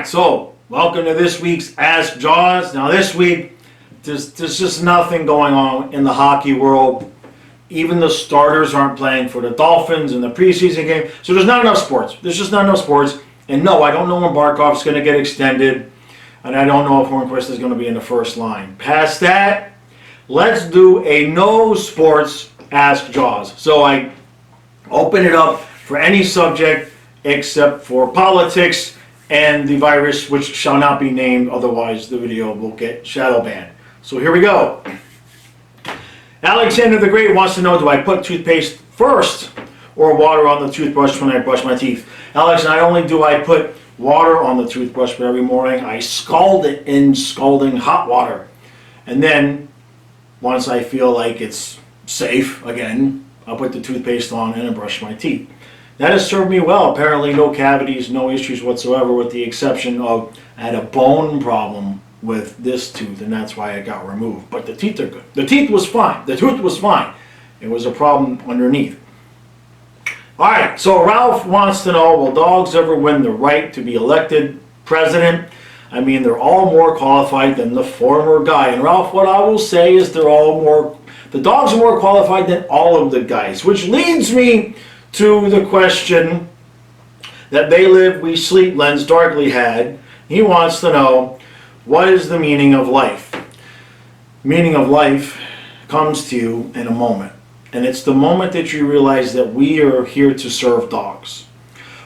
So welcome to this week's Ask Jaws. Now this week, there's just nothing going on in the hockey world. Even the starters aren't playing for the Dolphins in the preseason game. So there's not enough sports. There's just not enough sports. And no, I don't know when Barkov's going to get extended. And I don't know if Hornquist is going to be in the first line. Past that, let's do a no sports Ask Jaws. So I open it up for any subject except for politics and the virus, which shall not be named, otherwise the video will get shadow banned. So here we go. Alexander the Great wants to know, do I put toothpaste first or water on the toothbrush when I brush my teeth? Alex, not only do I put water on the toothbrush, but every morning I scald it in scalding hot water. And then, once I feel like it's safe again, I'll put the toothpaste on and I brush my teeth. That has served me well. Apparently no cavities, no issues whatsoever, with the exception of I had a bone problem with this tooth, and that's why it got removed. But the teeth are good. The teeth was fine. The tooth was fine. It was a problem underneath. All right, so Ralph wants to know, will dogs ever win the right to be elected president? I mean, they're all more qualified than the former guy. And Ralph, what I will say is the dogs are more qualified than all of the guys, which leads me to the question that They Live, We Sleep Lens Darkly had. He wants to know, what is the meaning of life? Meaning of life comes to you in a moment. And it's the moment that you realize that we are here to serve dogs.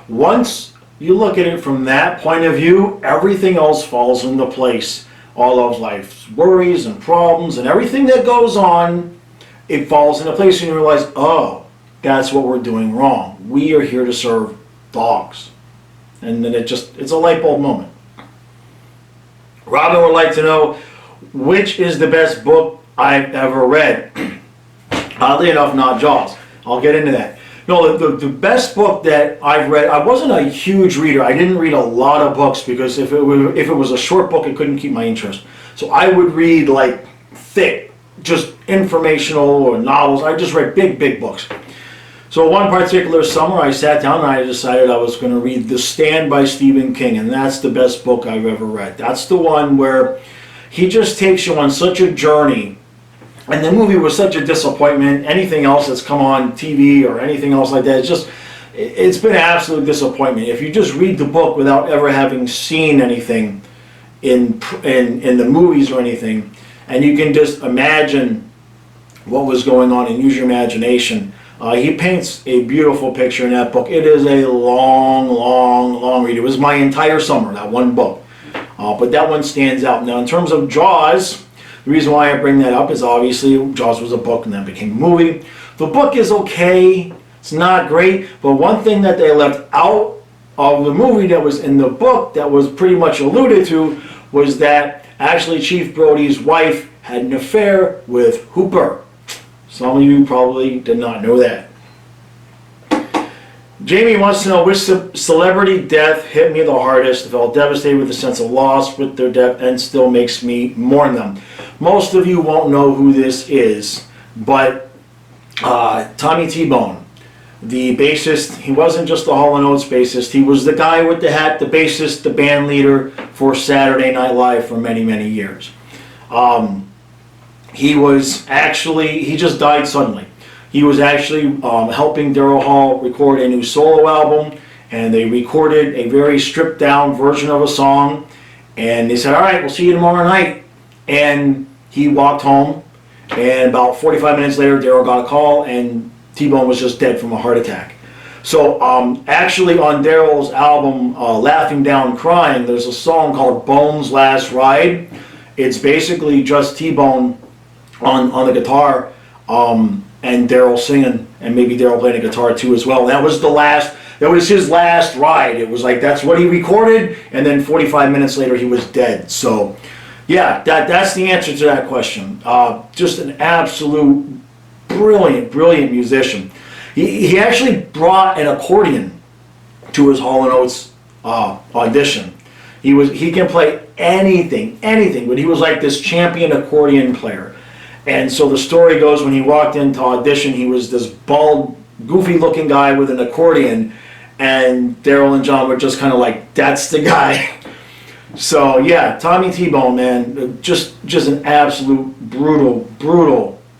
Once you look at it from that point of view, everything else falls into place. All of life's worries and problems and everything that goes on, it falls into place and you realize, oh, that's what we're doing wrong. We are here to serve dogs. And then it's a light bulb moment. Robin would like to know, which is the best book I've ever read? Oddly enough, not Jaws. I'll get into that. No, the best book that I've read, I wasn't a huge reader. I didn't read a lot of books because if it was a short book, it couldn't keep my interest. So I would read like thick, just informational or novels. I just read big books. So one particular summer, I sat down and I decided I was going to read The Stand by Stephen King, and that's the best book I've ever read. That's the one where he just takes you on such a journey, and the movie was such a disappointment. Anything else that's come on TV or anything else like that, it's been an absolute disappointment. If you just read the book without ever having seen anything in the movies or anything, and you can just imagine what was going on and use your imagination. He paints a beautiful picture in that book. It is a long read. It was my entire summer, that one book. But that one stands out. Now, in terms of Jaws, the reason why I bring that up is obviously Jaws was a book and then became a movie. The book is okay. It's not great. But one thing that they left out of the movie that was in the book that was pretty much alluded to was that actually Chief Brody's wife had an affair with Hooper. Some of you probably did not know that. Jamie wants to know, which celebrity death hit me the hardest. I felt devastated with the sense of loss with their death and still makes me mourn them. Most of you won't know who this is, but Tommy T-Bone, the bassist. He wasn't just the Hall & Oates bassist. He was the guy with the hat, the bassist, the band leader for Saturday Night Live for many years. He just died suddenly. He was actually helping Daryl Hall record a new solo album, and they recorded a very stripped down version of a song, and they said, all right, we'll see you tomorrow night. And he walked home, and about 45 minutes later, Daryl got a call, and T-Bone was just dead from a heart attack. So actually on Daryl's album, Laughing Down Crying, there's a song called Bones Last Ride. It's basically just T-Bone on the guitar, and Daryl singing, and maybe Daryl playing a guitar too as well. That was his last ride. It was like, that's what he recorded, and then 45 minutes later he was dead. So yeah, that's the answer to that question. Just an absolute brilliant musician. He actually brought an accordion to his Hall & Oates audition. He can play anything, but he was like this champion accordion player. And so the story goes, when he walked into audition, he was this bald, goofy-looking guy with an accordion, and Daryl and John were just kind of like, that's the guy. So yeah, Tommy T-Bone, man, just an absolute brutal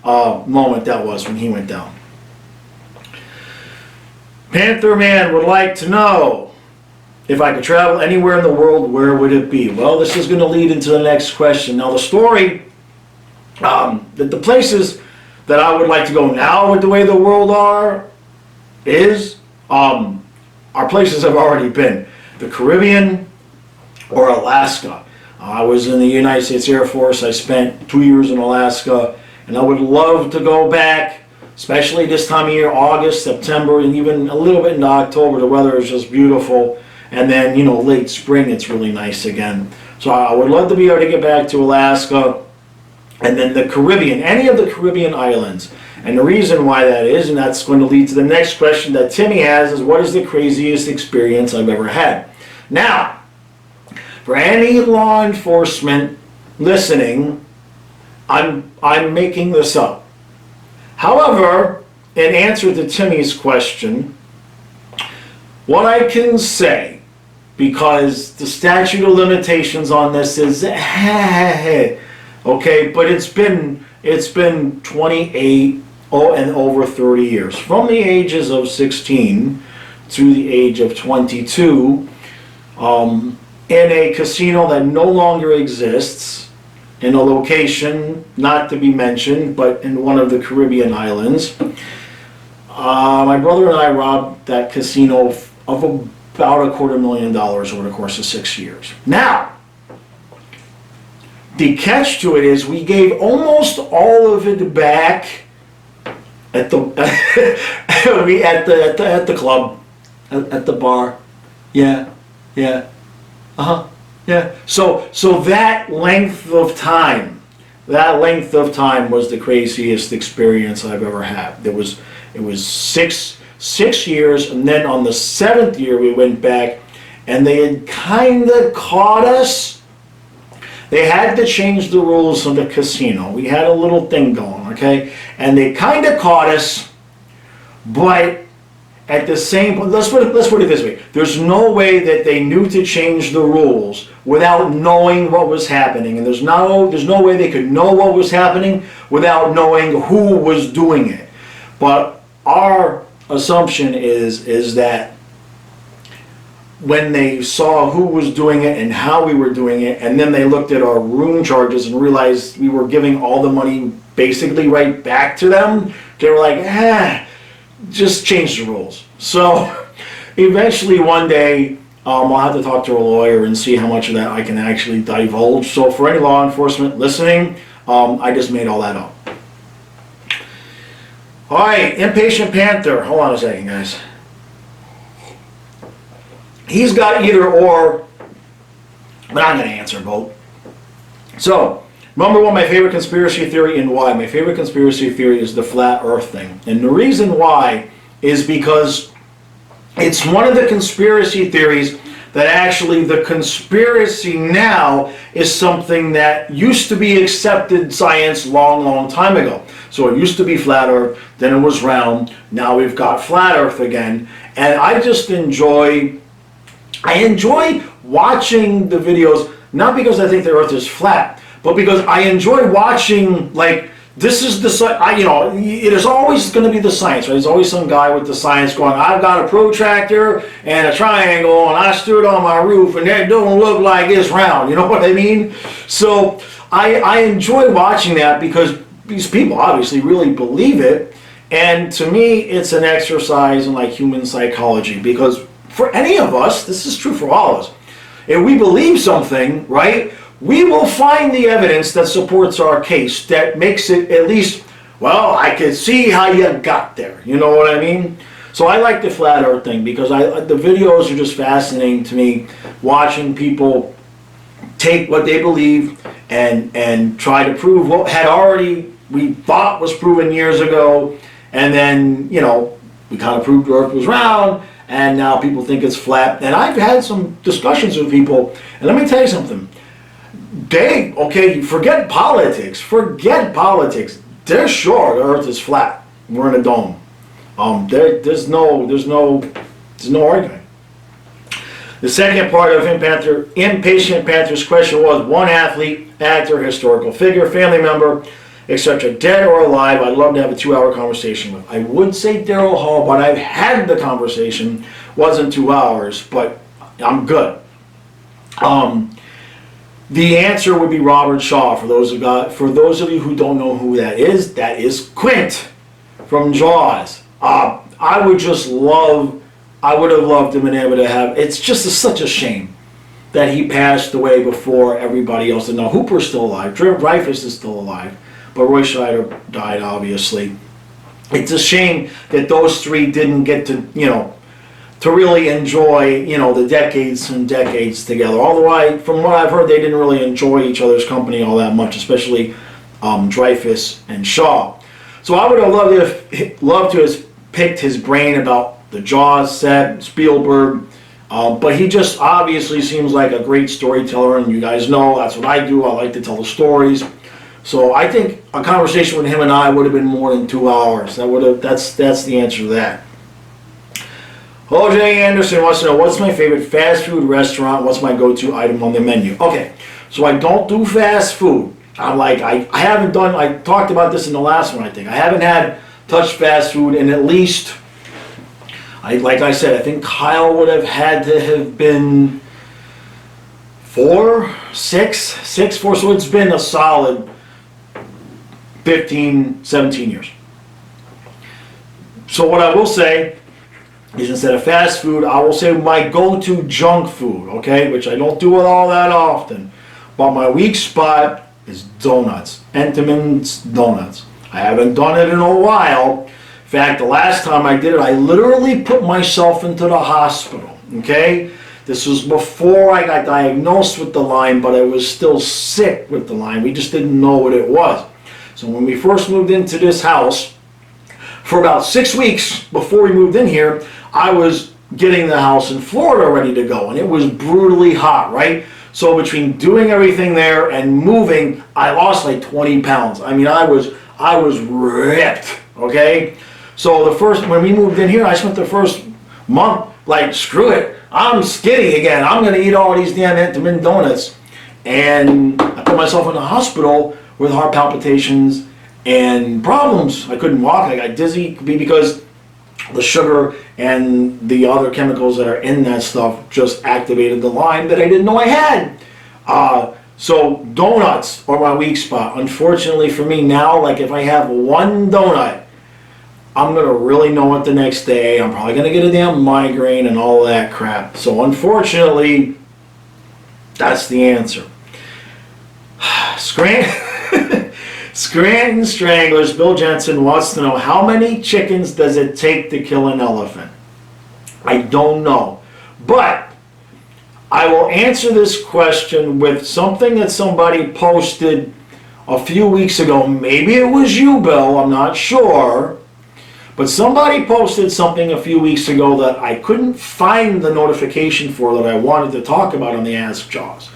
moment that was when he went down. Panther Man would like to know, if I could travel anywhere in the world, where would it be? Well, this is going to lead into the next question. Now, the story, the places that I would like to go now with the way the world are places I've already been. The Caribbean or Alaska. I was in the United States Air Force. I spent 2 years in Alaska, and I would love to go back, especially this time of year, August, September, and even a little bit into October. The weather is just beautiful. And then, you know, late spring, it's really nice again. So I would love to be able to get back to Alaska. And then the Caribbean, any of the Caribbean islands. And the reason why that is, and that's going to lead to the next question that Timmy has, is what is the craziest experience I've ever had? Now, for any law enforcement listening, I'm making this up. However, in answer to Timmy's question, what I can say, because the statute of limitations on this is okay, but it's been 28 and over 30 years, from the ages of 16 to the age of 22, in a casino that no longer exists, in a location not to be mentioned, but in one of the Caribbean islands. My brother and I robbed that casino of about $250,000 over the course of 6 years. Now, the catch to it is we gave almost all of it back at the at the club, at the bar. Yeah. So that length of time was the craziest experience I've ever had. It was six years, and then on the 7th year we went back, and they had kind of caught us. They had to change the rules of the casino. We had a little thing going, okay? And they kind of caught us, but at the same point, let's put it this way. There's no way that they knew to change the rules without knowing what was happening. And there's no way they could know what was happening without knowing who was doing it. But our assumption is that when they saw who was doing it and how we were doing it, and then they looked at our room charges and realized we were giving all the money basically right back to them, they were like, just change the rules. So eventually one day I'll have to talk to a lawyer and see how much of that I can actually divulge. So for any law enforcement listening, I just made all that up. All right, Impatient Panther. Hold on a second, guys. He's got either or, but I'm going to answer both. So, number one, my favorite conspiracy theory and why. My favorite conspiracy theory is the flat earth thing. And the reason why is because it's one of the conspiracy theories that actually the conspiracy now is something that used to be accepted science long time ago. So it used to be flat earth, then it was round, now we've got flat earth again. And I just enjoy watching the videos, not because I think the earth is flat, but because I enjoy watching, like, this is it is always going to be the science, right? There's always some guy with the science going, I've got a protractor and a triangle and I stood on my roof and it don't look like it's round, you know what I mean? So I enjoy watching that because these people obviously really believe it, and to me it's an exercise in like human psychology, because for any of us, this is true for all of us, if we believe something, right, we will find the evidence that supports our case, that makes it at least, well, I can see how you got there. You know what I mean? So I like the flat earth thing because the videos are just fascinating to me, watching people take what they believe and try to prove what had already we thought was proven years ago, and then, you know, we kind of proved the earth was round, and now people think it's flat. And I've had some discussions with people, and let me tell you something. Forget politics. They're sure the earth is flat. We're in a dome. There's no arguing. The second part of Impatient Panther's question was, one athlete, actor, historical figure, family member, etc., dead or alive, I'd love to have a 2-hour conversation with. I would say Daryl Hall, but I've had the conversation. Wasn't 2 hours, but I'm good. The answer would be Robert Shaw. For those of you who don't know who that is Quint from Jaws. I would have loved to have been able to have. It's just such a shame that he passed away before everybody else. And now Hooper's still alive. Dreyfuss is still alive, but Roy Scheider died, obviously. It's a shame that those three didn't get to really enjoy, the decades and decades together. Although from what I've heard, they didn't really enjoy each other's company all that much, especially Dreyfuss and Shaw. So I would have loved to have picked his brain about the Jaws set, Spielberg, but he just obviously seems like a great storyteller, and you guys know that's what I do. I like to tell the stories. So I think a conversation with him and I would have been more than 2 hours. That's the answer to that. O.J. Anderson wants to know, what's my favorite fast food restaurant? What's my go-to item on the menu? Okay, so I don't do fast food. I haven't done, I talked about this in the last one, I think. I haven't touched fast food in at least, like I said, I think Kyle would have had to have been 4, 6, 4, so it's been a solid 15, 17 years. So what I will say is, instead of fast food, I will say my go-to junk food, okay, which I don't do it all that often, but my weak spot is donuts, Entenmann's donuts. I haven't done it in a while. In fact, the last time I did it, I literally put myself into the hospital, okay? This was before I got diagnosed with the Lyme, but I was still sick with the Lyme. We just didn't know what it was. So when we first moved into this house, for about 6 weeks before we moved in here, I was getting the house in Florida ready to go, and it was brutally hot, right? So between doing everything there and moving, I lost like 20 pounds. I mean, I was ripped, okay? So when we moved in here, I spent the first month like, screw it, I'm skinny again. I'm going to eat all these damn Entenmann donuts. And I put myself in the hospital with heart palpitations and problems. I couldn't walk. I got dizzy because the sugar and the other chemicals that are in that stuff just activated the Lyme that I didn't know I had. So donuts are my weak spot. Unfortunately for me now, like if I have one donut, I'm going to really know it the next day. I'm probably going to get a damn migraine and all that crap. So unfortunately, that's the answer. Scranton Stranglers, Bill Jensen wants to know, how many chickens does it take to kill an elephant? I don't know. But I will answer this question with something that somebody posted a few weeks ago. Maybe it was you, Bill, I'm not sure. But somebody posted something a few weeks ago that I couldn't find the notification for that I wanted to talk about on the Ask Jaws.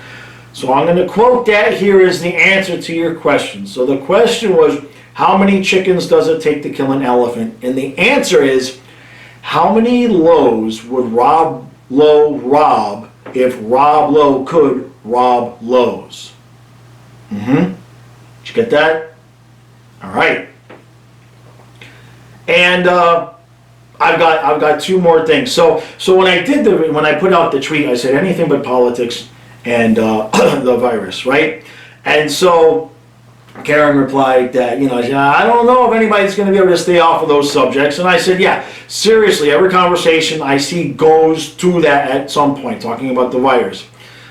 So I'm going to quote that here as the answer to your question. So the question was, how many chickens does it take to kill an elephant? And the answer is, how many Lowe's would Rob Lowe rob if Rob Lowe could rob Lowe's? Did you get that? All right. And I've got two more things. So when I put out the tweet, I said anything but politics and the virus, right? And so Karen replied that, I don't know if anybody's going to be able to stay off of those subjects. And I said, yeah, seriously, every conversation I see goes to that at some point, talking about the virus.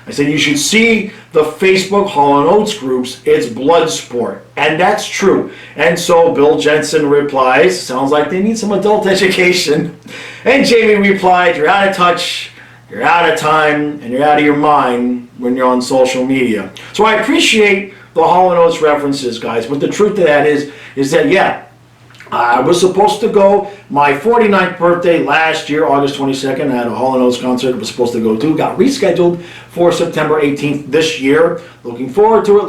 I said, you should see the Facebook Hall & Oates groups. It's bloodsport. And that's true. And so Bill Jensen replies, sounds like they need some adult education. And Jamie replied, you're out of touch, you're out of time, and you're out of your mind when you're on social media. So I appreciate the Hall & Oates references, guys. But the truth of that is that, yeah, I was supposed to go my 49th birthday last year, August 22nd. I had a Hall & Oates concert I was supposed to go to. Got rescheduled for September 18th this year. Looking forward to it.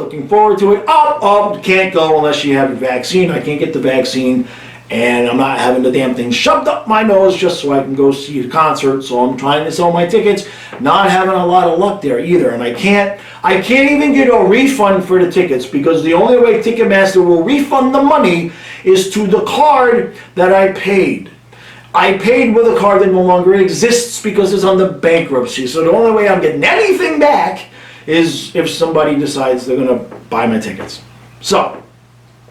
Can't go unless you have your vaccine. I can't get the vaccine. And I'm not having the damn thing shoved up my nose just so I can go see a concert. So I'm trying to sell my tickets. Not having a lot of luck there either. And I can't even get a refund for the tickets, because the only way Ticketmaster will refund the money is to the card that I paid. I paid with a card that no longer exists because it's under bankruptcy. So the only way I'm getting anything back is if somebody decides they're going to buy my tickets. So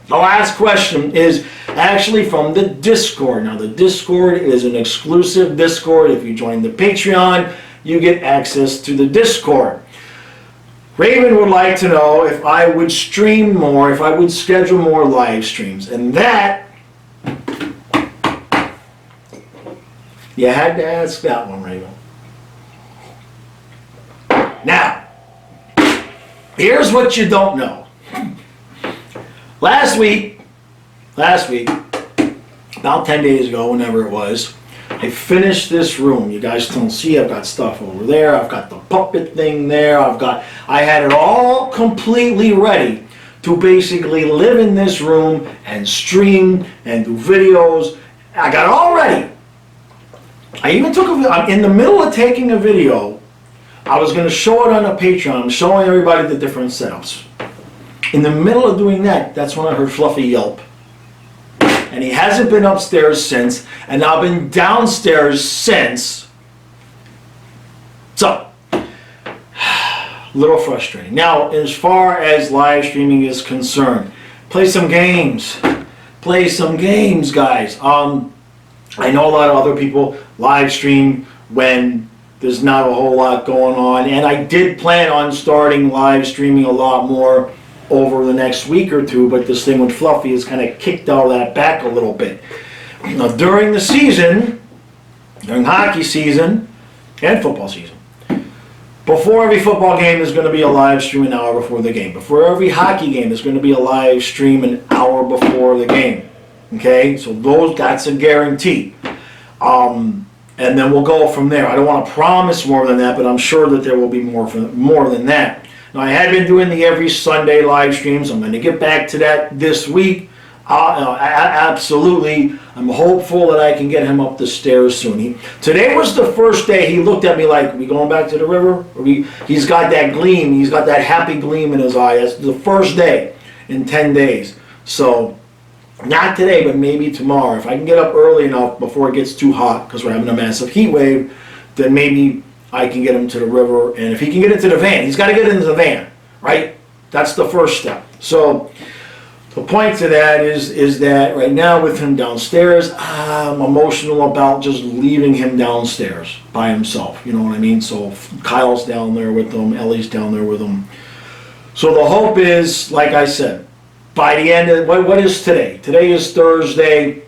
the last question is actually from the Discord. Now, the Discord is an exclusive Discord. If you join the Patreon, you get access to the Discord. Raven would like to know if I would stream more, if I would schedule more live streams. And that, you had to ask that one, Raven. Now, here's what you don't know. Last week, about 10 days ago, whenever it was, I finished this room. You guys don't see, I've got stuff over there. I've got the puppet thing there. I had it all completely ready to basically live in this room and stream and do videos. I got it all ready. I even took I'm in the middle of taking a video. I was going to show it on a Patreon. I'm showing everybody the different setups. In the middle of doing that, that's when I heard Fluffy yelp. And he hasn't been upstairs since, and I've been downstairs since. So, a little frustrating. Now, as far as live streaming is concerned, play some games. Play some games, guys. I know a lot of other people live stream when there's not a whole lot going on, and I did plan on starting live streaming a lot more over the next week or two, but this thing with Fluffy has kind of kicked all that back a little bit. Now, during the season, during hockey season and football season, before every football game there's going to be a live stream an hour before the game. Before every hockey game there's going to be a live stream an hour before the game. Okay, so that's a guarantee. And then we'll go from there. I don't want to promise more than that, but I'm sure that there will be more than that. Now, I had been doing the every Sunday live streams. I'm going to get back to that this week. Absolutely. I'm hopeful that I can get him up the stairs soon. Today was the first day he looked at me like, "We going back to the river?" He's got that gleam. He's got that happy gleam in his eye. That's the first day in 10 days. So, not today, but maybe tomorrow. If I can get up early enough before it gets too hot, because we're having a massive heat wave, then maybe I can get him to the river. And if he can get into the van, he's got to get into the van, right? That's the first step. So the point to that is that right now with him downstairs, I'm emotional about just leaving him downstairs by himself. You know what I mean? So Kyle's down there with him. Ellie's down there with him. So the hope is, like I said, by the end of, what is today? Today is Thursday.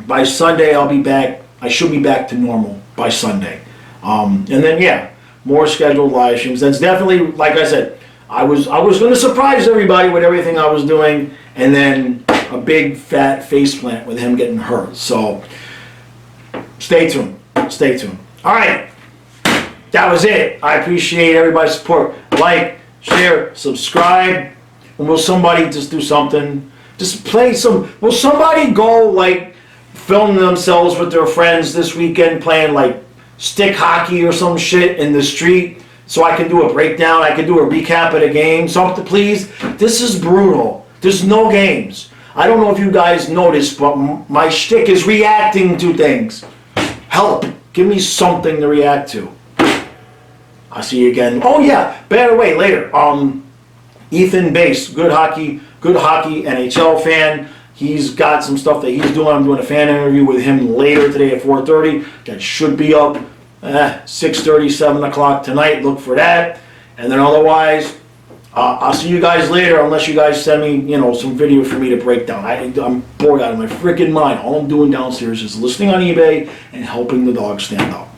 By Sunday, I'll be back. I should be back to normal by Sunday. And then, yeah, more scheduled live streams. That's definitely, like I said, I was going to surprise everybody with everything I was doing, and then a big fat faceplant with him getting hurt. So, stay tuned. Stay tuned. All right. That was it. I appreciate everybody's support. Like, share, subscribe. And will somebody just do something? Just play some. Will somebody go, like, film themselves with their friends this weekend playing, like, stick hockey or some shit in the street, so I can do a breakdown, I can do a recap of the game, something, please. This is brutal. There's no games. I don't know if you guys noticed, but my shtick is reacting to things. Help. Give me something to react to. I'll see you again. Oh yeah, by the way, later, Ethan Bass, good hockey NHL fan. He's got some stuff that he's doing. I'm doing a fan interview with him later today at 4:30. That should be up 6:30, 7 o'clock tonight. Look for that. And then otherwise, I'll see you guys later unless you guys send me, some video for me to break down. I'm bored out of my freaking mind. All I'm doing downstairs is listening on eBay and helping the dog stand up.